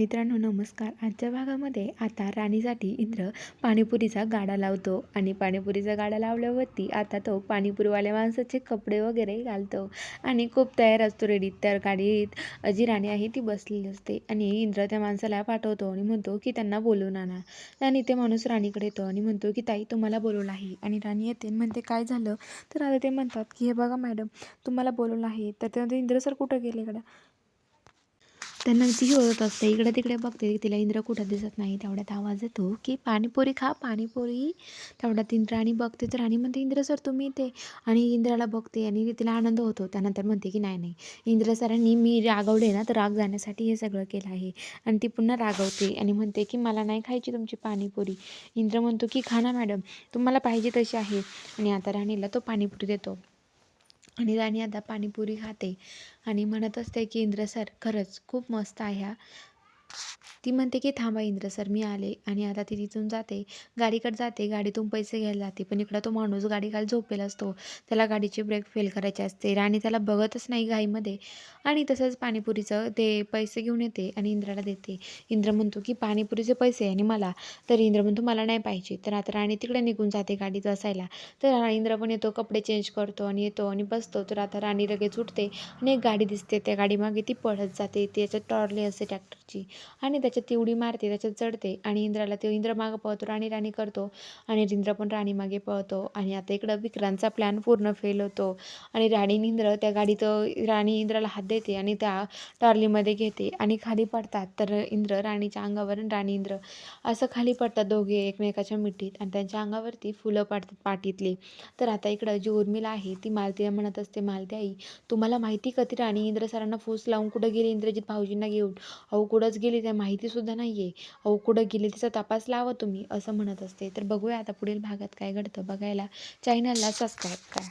मित्रांनो नमस्कार. आजच्या भागामध्ये आता राणीसाठी इंद्र पाणीपुरीचा गाडा लावतो आणि पाणीपुरीचा गाडा लावल्यावरती आता तो पाणीपुरीवाल्या माणसाचे कपडे वगैरे घालतो आणि खूप तयार असतो रेडी. तर गाडीत जी राणी आहे ती बसलेली असते आणि इंद्र त्या माणसाला पाठवतो आणि म्हणतो की त्यांना बोलवून आणा. आणि ते माणूस राणीकडे येतो आणि म्हणतो की ताई तुम्हाला बोलवलं आहे. आणि राणी येते आणि म्हणते काय झालं. तर आता ते म्हणतात की हे बघा मॅडम तुम्हाला बोलवलं आहे. तर ते इंद्र सर कुठं गेले इकडं. त्यांना ती शोधत असते, इकडे तिकडे बघते, तिला इंद्र कुठं दिसत नाही. तेवढ्यात आवाज येतो की पाणीपुरी खा पाणीपुरी. तेवढ्यात इंद्राणी बघते तर राणी म्हणते इंद्र सर तुम्ही इथे. आणि इंद्राला बघते आणि तिला आनंद होतो. त्यानंतर म्हणते की नाही नाही इंद्र सरांनी मी रागवले ना तर राग जाण्यासाठी हे सगळं केलं आहे. आणि ती पुन्हा रागवते आणि म्हणते की मला नाही खायची तुमची पाणीपुरी. इंद्र म्हणतो की खा ना मॅडम तुम्हाला पाहिजे तशी आहे. आणि आता राणीला तो पाणीपुरी देतो आणि राणी आता पाणीपुरी खाते आणि म्हणत असते की इंद्र सर खरंच खूप मस्त आहे हा. ती म्हणते की थांबा इंद्र सर मी आले. आणि आता ती तिथून जाते, गाडीकडे जाते, गाडीतून पैसे घ्यायला जाते. पण इकडं तो माणूस गाडीखाली झोपेला असतो, त्याला गाडीची ब्रेक फेल करायची असते. राणी त्याला बघतच नाही घाईमध्ये आणि तसंच पाणीपुरीचं ते पैसे घेऊन येते आणि इंद्राला देते. इंद्र म्हणतो की पाणीपुरीचे पैसे आणि मला. तर इंद्र म्हणतो मला नाही पाहिजे. तर आता राणी तिकडे निघून जाते गाडीत बसायला. तर इंद्र पण येतो, कपडे चेंज करतो आणि येतो आणि बसतो. तर आता राणी लगेच उठते आणि एक गाडी दिसते, त्या गाडीमागे ती पळत जाते. त्याच्यात टॉर्ली असते ट्रॅक्टरची आणि त्याच्यात ती उडी मारते, त्याच्यात चढते आणि इंद्राला ते इंद्र मागं पळतो, राणी राणी करतो आणि इंद्र पण राणी मागे पळतो. आणि आता इकडं विक्रांतचा प्लॅन पूर्ण फेल होतो आणि राणी इंद्र त्या गाडीत राणी इंद्राला हात देते आणि त्या टॉर्लीमध्ये घेते आणि खाली पडतात. तर इंद्र राणीच्या अंगावर आणि राणी इंद्र असं खाली पडतात दोघे एकमेकाच्या मिठीत आणि त्यांच्या अंगावरती फुलं पडतात पाठीतली. तर आता इकडं जी उर्मिला आहे ती मालतीला म्हणत असते, मालती आई तुम्हाला माहिती का ती राणी इंद्र सरांना फूस लावून कुठं गेली इंद्रजित भाऊजींना घेऊन. अहो कुठंच गेली त्या माहितीसुद्धा नाही आहे. अहो कुठं गेली तिचा तपास लावा तुम्ही असं म्हणत असते. तर बघूया आता पुढील भागात काय घडतं. बघायला चॅनलला सबस्क्राईब करा.